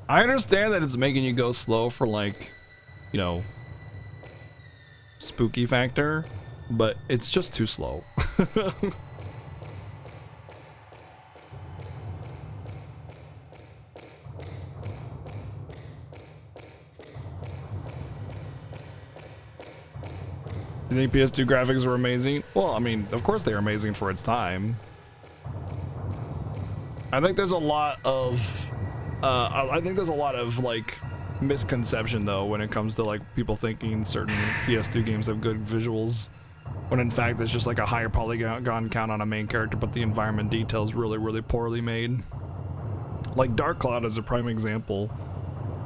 I understand that it's making you go slow for like, you know, spooky factor, but it's just too slow. You think PS2 graphics were amazing? Well, I mean, of course they were amazing for its time. I think there's a lot of, like misconception though when it comes to like people thinking certain PS2 games have good visuals, when in fact it's just like a higher polygon count on a main character, but the environment details really poorly made. Like Dark Cloud is a prime example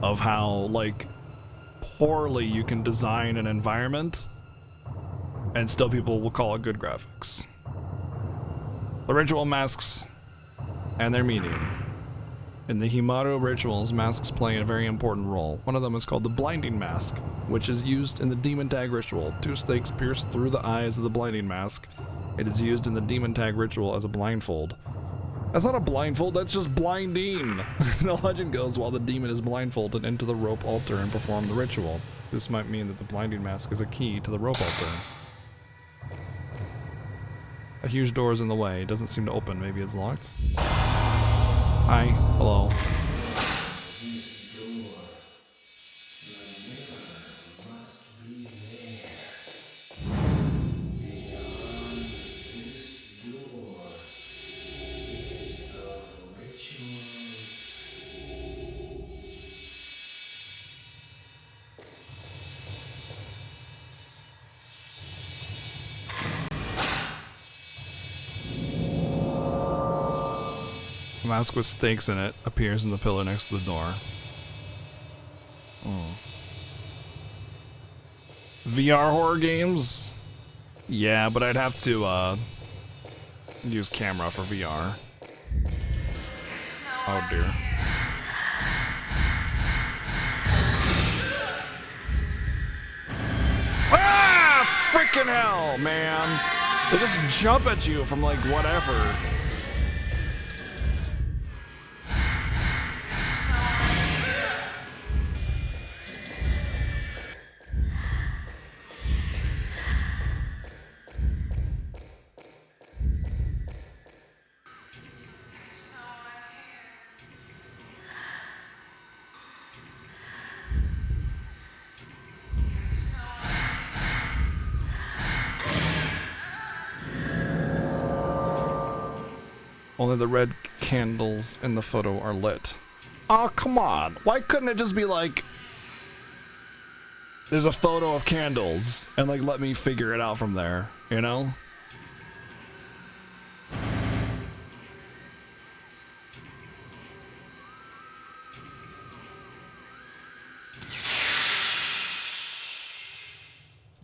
of how like poorly you can design an environment and still people will call it good graphics. The ritual masks and their meaning. In the Himaro rituals, masks play a very important role. One of them is called the Blinding Mask, which is used in the Demon Tag ritual. 2 stakes pierce through the eyes of the Blinding Mask. It is used in the Demon Tag ritual as a blindfold. That's not a blindfold, that's just blinding. The legend goes, while the demon is blindfolded, into the rope altar and perform the ritual. This might mean that the Blinding Mask is a key to the rope altar. A huge door is in the way. It doesn't seem to open. Maybe it's locked. Hi. Hello. A mask with stakes in it appears in the pillar next to the door. Oh. VR horror games? Yeah, but I'd have to use camera for VR. Oh dear. Ah! Freaking hell, man! They just jump at you from like whatever. Only the red candles in the photo are lit. Oh, come on. Why couldn't it just be like, there's a photo of candles and like let me figure it out from there, you know?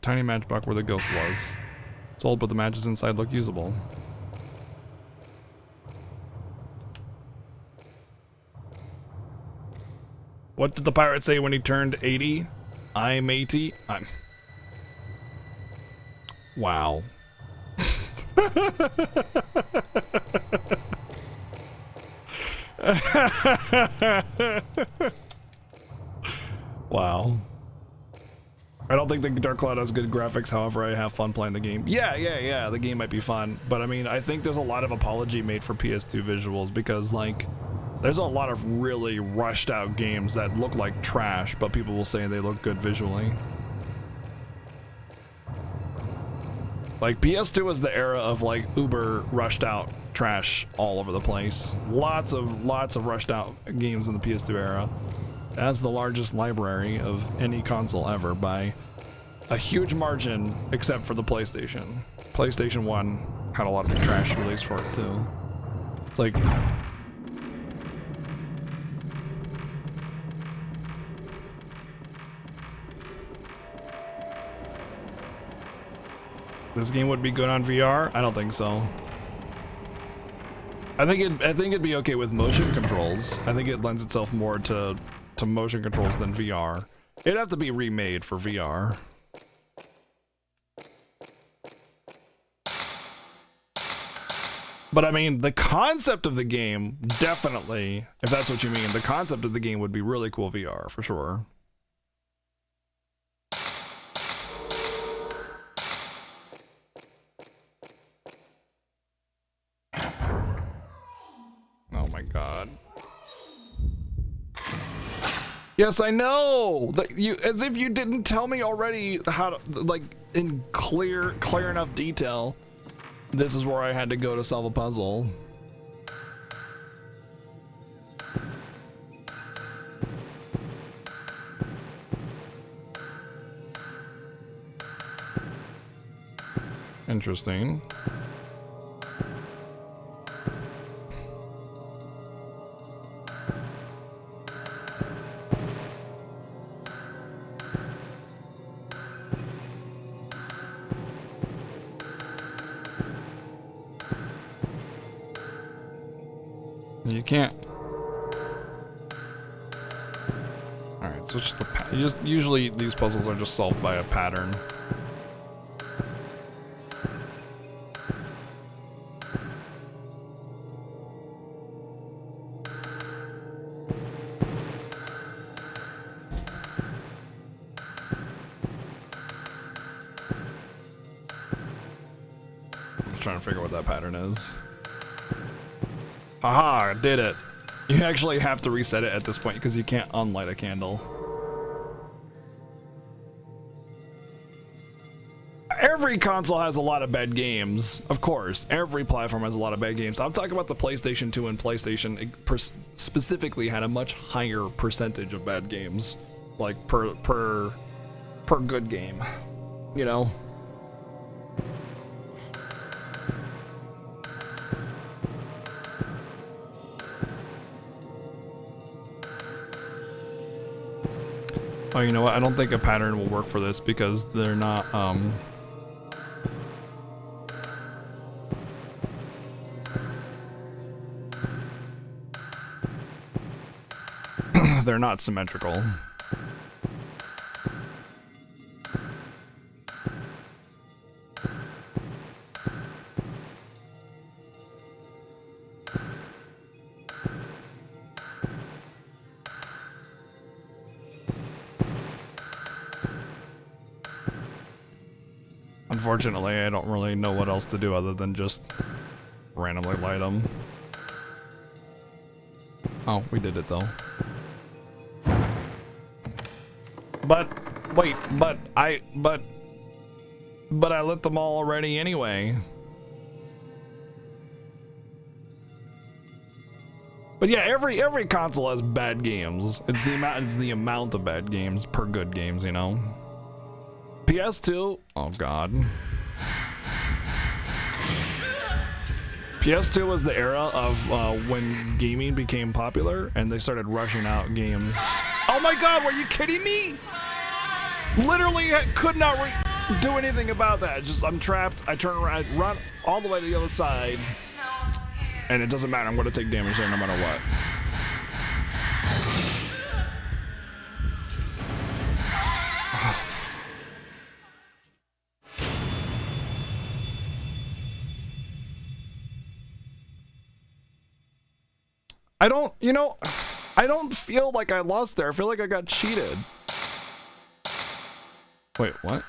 Tiny matchbox where the ghost was. It's old, but the matches inside look usable. What did the pirate say when he turned 80? I'm 80. I'm... Wow. Wow. I don't think the Dark Cloud has good graphics, however I have fun playing the game. Yeah, the game might be fun, but I mean, I think there's a lot of apology made for PS2 visuals because, like, there's a lot of really rushed out games that look like trash, but people will say they look good visually. Like, PS2 was the era of, like, uber rushed out trash all over the place. Lots of rushed out games in the PS2 era. It has the largest library of any console ever by a huge margin, except for the PlayStation. PlayStation 1 had a lot of trash released for it too. It's like... This game would be good on VR? I don't think so. I think it'd be okay with motion controls. I think it lends itself more to motion controls than VR. It'd have to be remade for VR. But I mean, the concept of the game, definitely, if that's what you mean, the concept of the game would be really cool VR, for sure. Oh my god. Yes, I know! As if you didn't tell me already how to, like, in clear enough detail, this is where I had to go to solve a puzzle. Interesting. You can't. Alright, switch the usually these puzzles are just solved by a pattern. I'm just trying to figure out what that pattern is. Haha, did it. You actually have to reset it at this point because you can't unlight a candle. Every console has a lot of bad games. Of course, every platform has a lot of bad games. I'm talking about the PlayStation 2 and PlayStation specifically had a much higher percentage of bad games, like per good game, you know? Oh, you know what? I don't think a pattern will work for this because they're not, they're not symmetrical. Unfortunately, I don't really know what else to do other than just randomly light them. Oh, we did it though. But wait, but I lit them all already anyway. But yeah, every console has bad games. It's the amount of bad games per good games, you know. PS2, oh god. PS2 was the era of when gaming became popular and they started rushing out games. Oh my god, were you kidding me? Literally could not do anything about that. Just, I'm trapped, I turn around, I run all the way to the other side, and it doesn't matter, I'm gonna take damage there no matter what. I don't, you know, I don't feel like I lost there. I feel like I got cheated. Wait, what?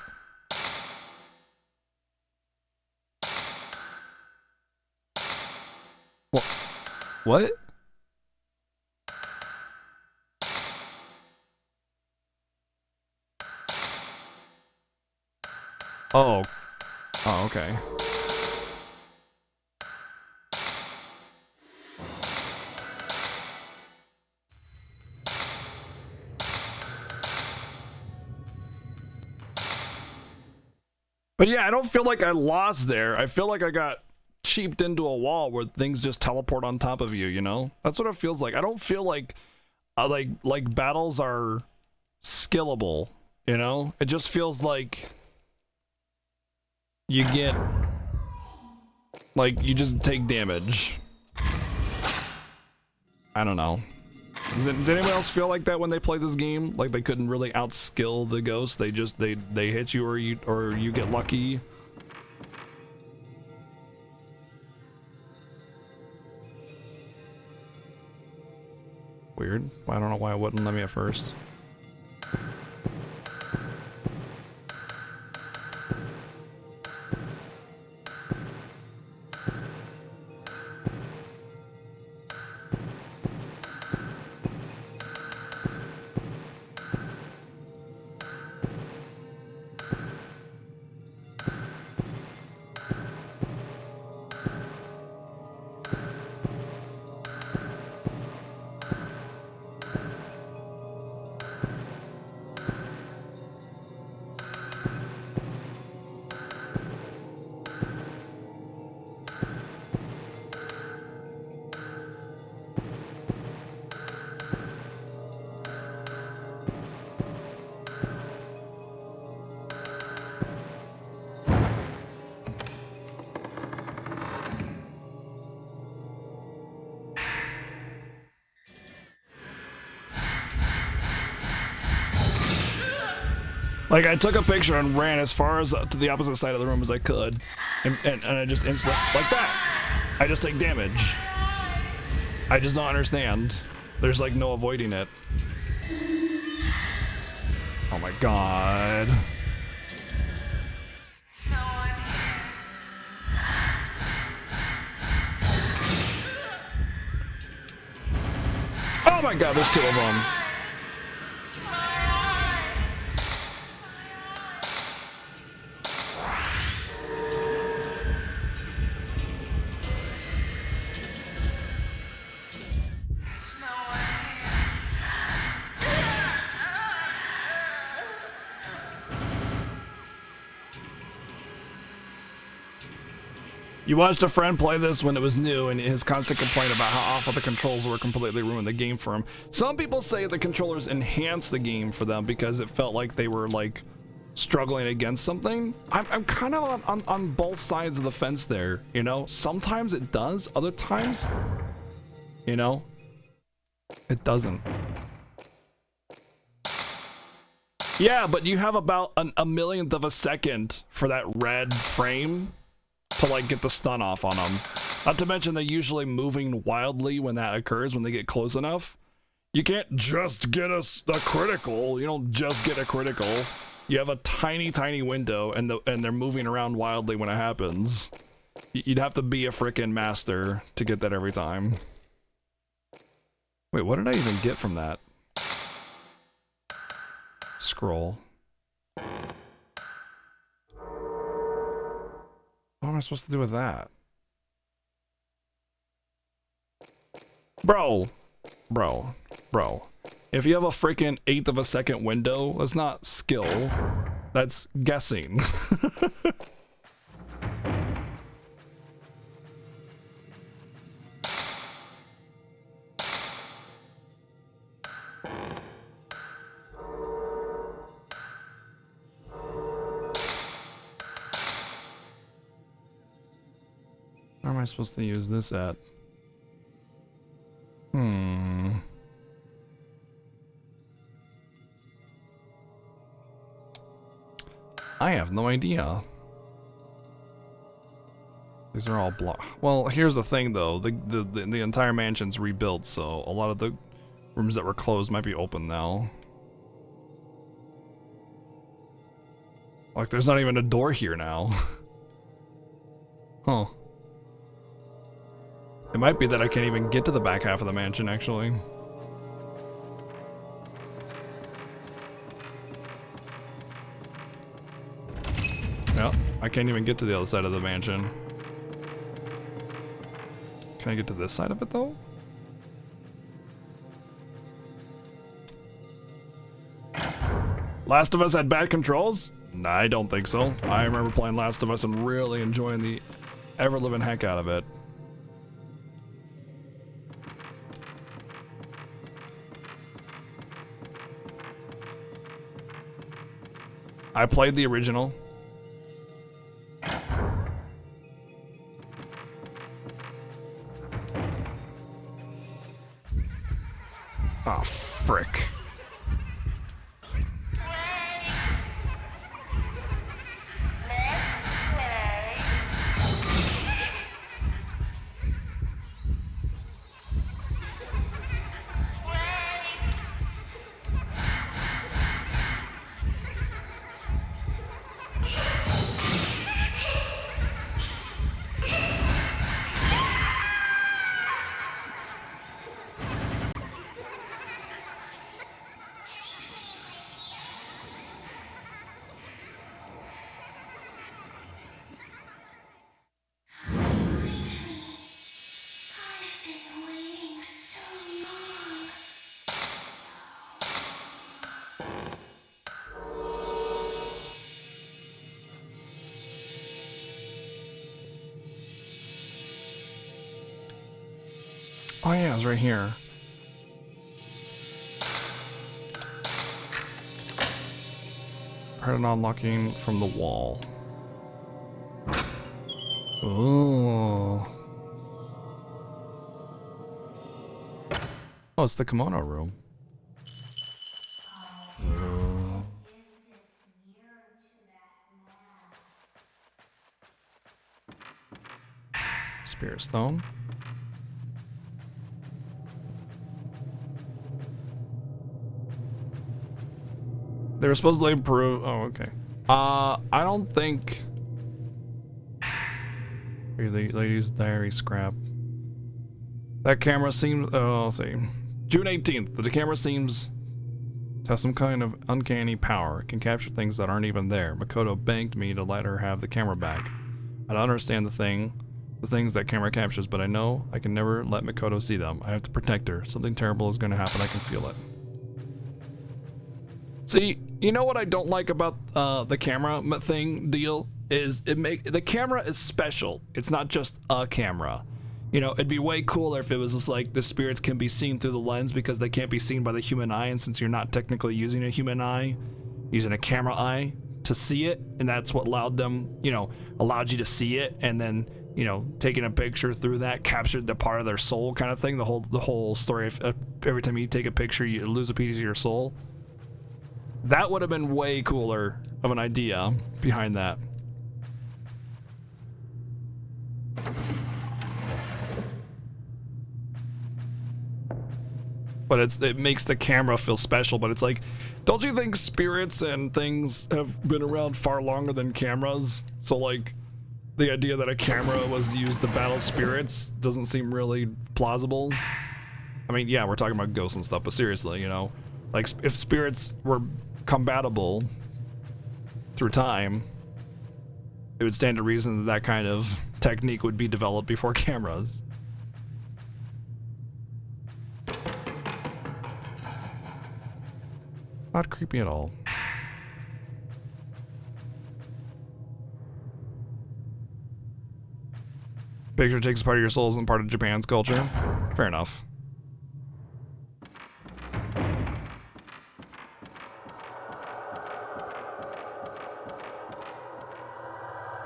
What? Oh. Oh, okay. But yeah, I don't feel like I lost there. I feel like I got cheaped into a wall where things just teleport on top of you, you know? That's what it feels like. I don't feel like like battles are skillable, you know? It just feels like you get, like, you just take damage. I don't know. Did anyone else feel like that when they play this game? Like they couldn't really outskill the ghost? They just they hit you or you get lucky. Weird. I don't know why it wouldn't let me at first. Like, I took a picture and ran as far as to the opposite side of the room as I could, and I just instantly, like that, I just take damage. I just don't understand. There's like no avoiding it. Oh my god. Oh my god, there's two of them. You watched a friend play this when it was new, and his constant complaint about how awful the controls were completely ruined the game for him. Some people say the controllers enhanced the game for them because it felt like they were like struggling against something. I'm kind of on both sides of the fence there, you know? Sometimes it does, other times, you know, it doesn't. Yeah, but you have about a millionth of a second for that red frame to like get the stun off on them. Not to mention they're usually moving wildly when that occurs, when they get close enough. You can't just get a critical. You don't just get a critical. You have a tiny window, and they're moving around wildly when it happens. You'd have to be a frickin' master to get that every time. Wait, what did I even get from that? Scroll. What am I supposed to do with that? Bro. If you have a freaking 1/8 of a second window, that's not skill. That's guessing. Where am I supposed to use this at? I have no idea. These are all blocked. Well, here's the thing though. The entire mansion's rebuilt, so a lot of the rooms that were closed might be open now. Like, there's not even a door here now. Huh. It might be that I can't even get to the back half of the mansion, actually. Yeah, I can't even get to the other side of the mansion. Can I get to this side of it, though? Last of Us had bad controls? Nah, I don't think so. I remember playing Last of Us and really enjoying the ever-living heck out of it. I played the original. Oh, frick. it's right here. Heard an unlocking from the wall. Ooh. Oh, it's the kimono room. Ooh. Spirit Stone. They were supposedly improve. Oh, okay. I don't think. Here, the ladies' diary scrap. That camera seems. Oh, I'll see. June 18th. The camera seems to have some kind of uncanny power. It can capture things that aren't even there. Makoto begged me to let her have the camera back. I don't understand the things that camera captures, but I know I can never let Makoto see them. I have to protect her. Something terrible is going to happen. I can feel it. See, you know what I don't like about the camera thing deal is the camera is special. It's not just a camera. You know, it'd be way cooler if it was just like the spirits can be seen through the lens because they can't be seen by the human eye, and since you're not technically using a human eye, using a camera eye to see it, and that's what allowed you to see it, and then, you know, taking a picture through that captured the part of their soul kind of thing. The whole story of every time you take a picture, you lose a piece of your soul. That would have been way cooler of an idea behind that. But it makes the camera feel special, but it's like, don't you think spirits and things have been around far longer than cameras? So like, the idea that a camera was used to battle spirits doesn't seem really plausible. I mean, yeah, we're talking about ghosts and stuff, but seriously, you know, like if spirits were compatible through time, it would stand to reason that kind of technique would be developed before cameras. Not creepy at all. Picture takes part of your soul, isn't part of Japan's culture. Fair enough.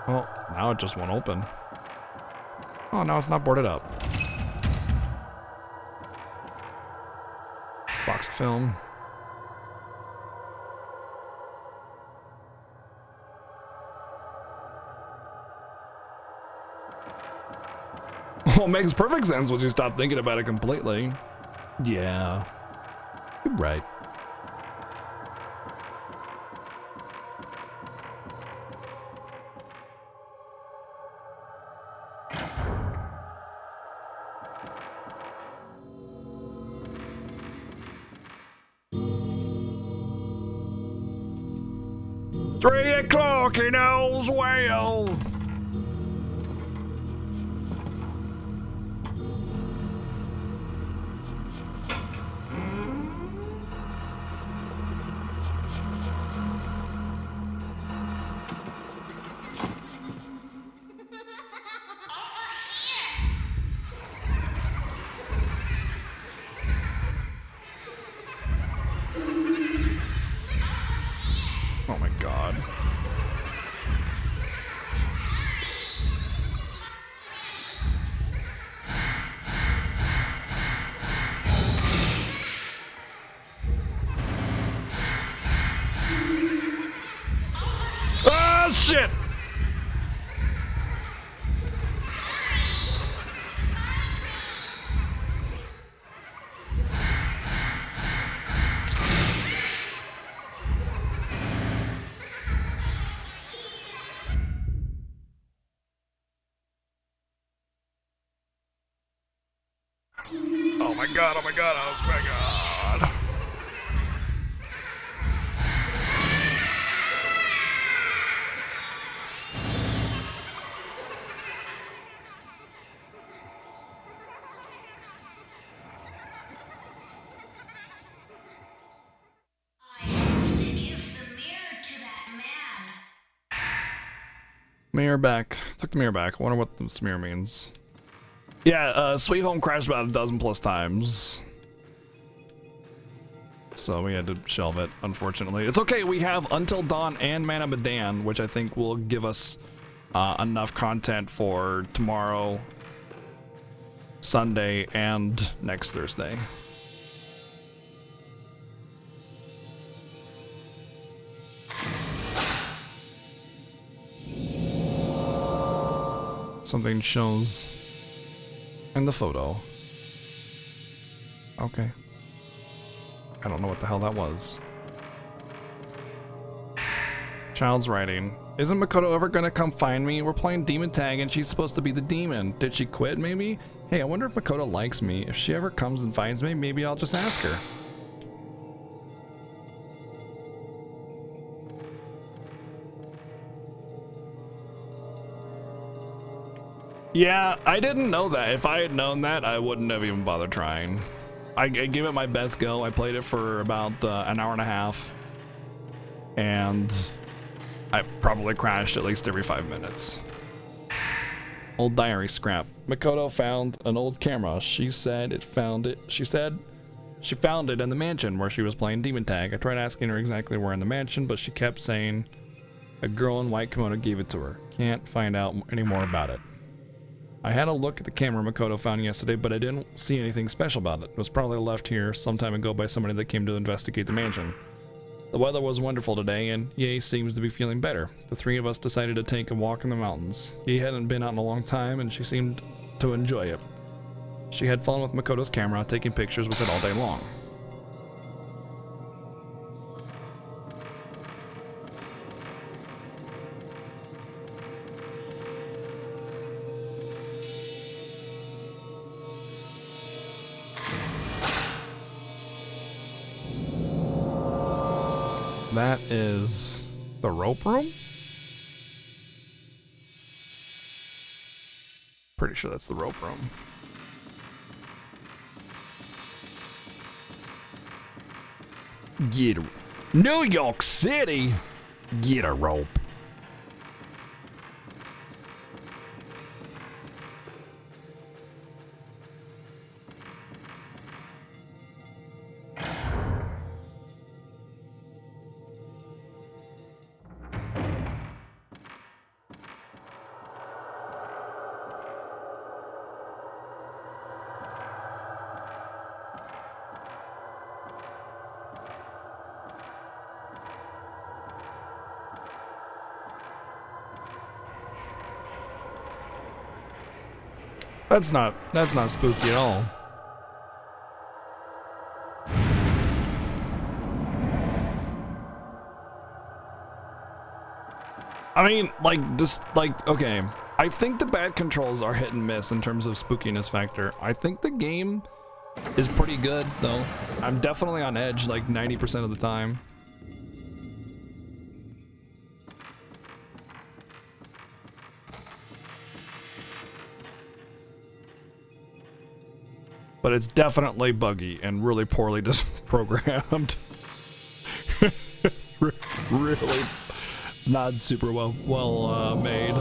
Well, now it just won't open. Oh, now it's not boarded up. Box of film. Well, it makes perfect sense once you stop thinking about it completely. Yeah. You're right. Three o'clock, he knows well. Oh my god. Ah, shit! Oh my god, oh my god, oh my god. I have to give the mirror to that man. Mirror back. Took the mirror back. I wonder what this mirror means. Yeah, Sweet Home crashed about 12+ times. So we had to shelve it, unfortunately. It's okay, we have Until Dawn and Man of Medan, which I think will give us enough content for tomorrow, Sunday, and next Thursday. Something shows in the photo. Okay. I don't know what the hell that was. Child's writing. Isn't Makoto ever gonna come find me? We're playing demon tag and she's supposed to be the demon. Did she quit maybe? Hey, I wonder if Makoto likes me. If she ever comes and finds me, maybe I'll just ask her. Yeah, I didn't know that. If I had known that, I wouldn't have even bothered trying. I gave it my best go. I played it for about an hour and a half. And I probably crashed at least every 5 minutes. Old diary scrap. Makoto found an old camera. She said it found it. She said she found it in the mansion where she was playing demon tag. I tried asking her exactly where in the mansion, but she kept saying a girl in white kimono gave it to her. Can't find out any more about it. I had a look at the camera Makoto found yesterday, but I didn't see anything special about it. It was probably left here some time ago by somebody that came to investigate the mansion. The weather was wonderful today, and Yae seems to be feeling better. The three of us decided to take a walk in the mountains. Yae hadn't been out in a long time, and she seemed to enjoy it. She had fun with Makoto's camera, taking pictures with it all day long. That is the rope room? Pretty sure that's the rope room. Get a New York City. Get a rope. That's not spooky at all. I mean, like, just like, okay. I think the bad controls are hit and miss in terms of spookiness factor. I think the game is pretty good though. I'm definitely on edge like 90% of the time. But it's definitely buggy and really poorly programmed. Really not super well made.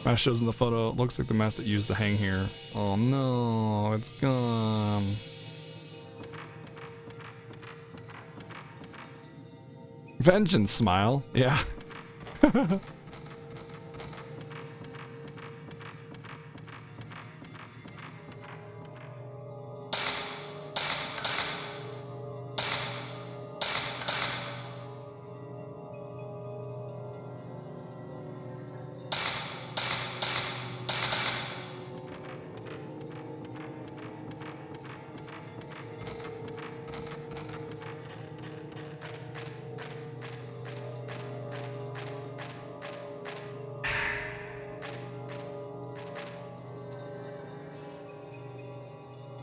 Mask shows in the photo. It looks like the mask that used to hang here. Oh no, it's gone. Vengeance smile. Yeah.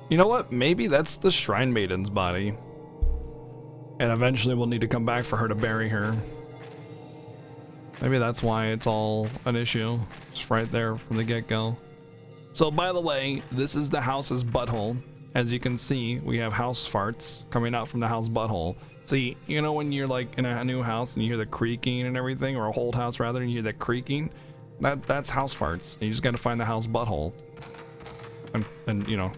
You know what? Maybe that's the Shrine Maiden's body. And eventually we'll need to come back for her to bury her. Maybe that's why it's all an issue. It's right there from the get-go. So by the way, this is the house's butthole. As you can see, we have house farts coming out from the house butthole. See, you know when you're like in a new house and you hear the creaking and everything, or a old house rather, and you hear the creaking? That's house farts. You just gotta find the house butthole. And you know,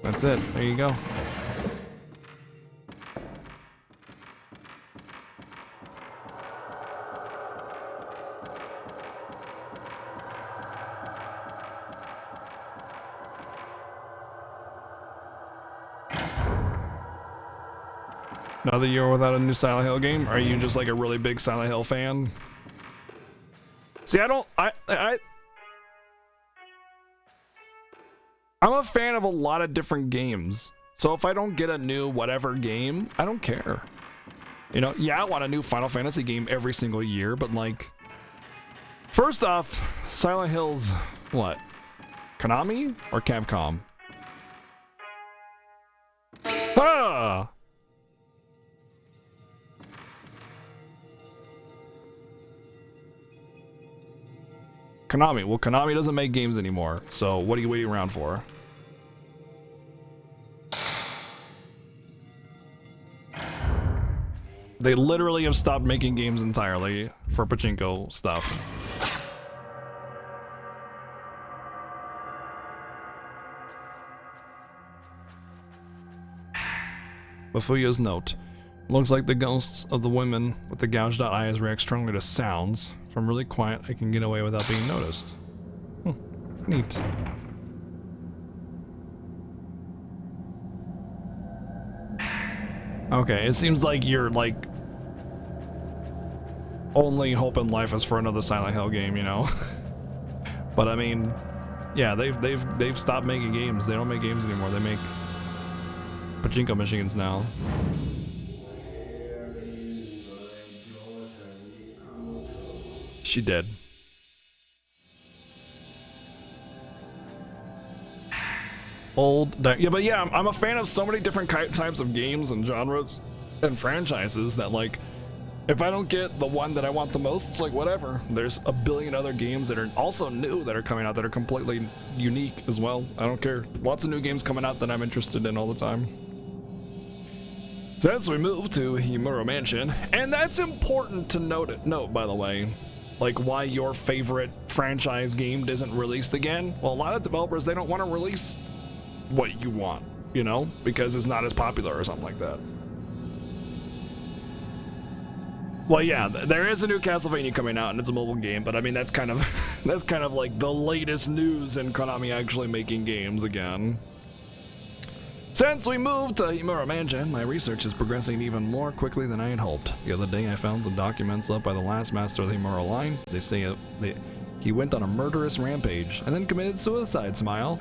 that's it. There you go. Another year without a new Silent Hill game? Are you just like a really big Silent Hill fan? See, I'm a fan of a lot of different games. So if I don't get a new whatever game, I don't care. You know, yeah, I want a new Final Fantasy game every single year, but like, first off, Silent Hill's what? Konami or Capcom? Ah! Konami. Well, Konami doesn't make games anymore, so what are you waiting around for? They literally have stopped making games entirely for pachinko stuff. Bafuya's note. Looks like the ghosts of the women with the gouged out eyes react strongly to sounds. If I'm really quiet, I can get away without being noticed. Neat. Okay, it seems like you're like only hope in life is for another Silent Hill game, you know. But I mean, yeah, they've stopped making games. They don't make games anymore. They make pachinko machines now. She did. Yeah, but yeah, I'm a fan of so many different types of games and genres and franchises that like, if I don't get the one that I want the most, it's like whatever. There's a billion other games that are also new that are coming out that are completely unique as well. I don't care. Lots of new games coming out that I'm interested in all the time. Since we moved to Himuro Mansion, and that's important to note by the way, like why your favorite franchise game isn't released again. Well, a lot of developers, they don't want to release what you want, you know, because it's not as popular or something like that. Well, yeah, there is a new Castlevania coming out, and it's a mobile game, but I mean that's kind of like the latest news in Konami actually making games again. Since we moved to Himuro Mansion, my research is progressing even more quickly than I had hoped. The other day I found some documents left by the last master of the Himuro line. They say he went on a murderous rampage and then committed suicide, Smile.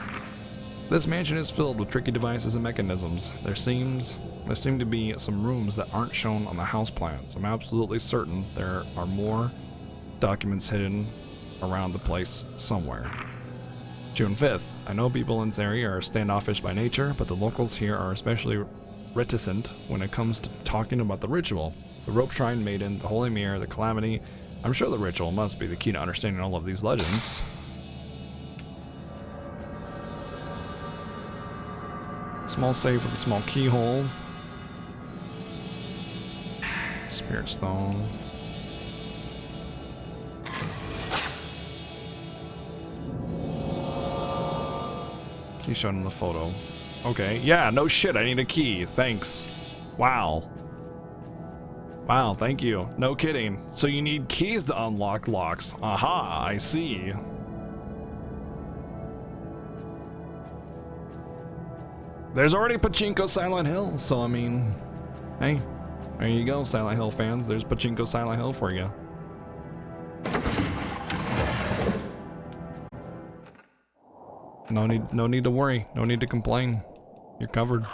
This mansion is filled with tricky devices and mechanisms. There seem to be some rooms that aren't shown on the house plans. I'm absolutely certain there are more documents hidden around the place somewhere. June 5th. I know people in this area are standoffish by nature, but the locals here are especially reticent when it comes to talking about the ritual. The Rope Shrine Maiden, the Holy Mirror, the Calamity. I'm sure the ritual must be the key to understanding all of these legends. Small safe with a small keyhole. Spirit Stone. Key shown in the photo. Okay, yeah, no shit, I need a key. Thanks. Wow. Wow, thank you. No kidding. So you need keys to unlock locks. Aha, I see. There's already Pachinko Silent Hill, so I mean, hey, there you go, Silent Hill fans. There's Pachinko Silent Hill for you. No need to worry. No need to complain. You're covered.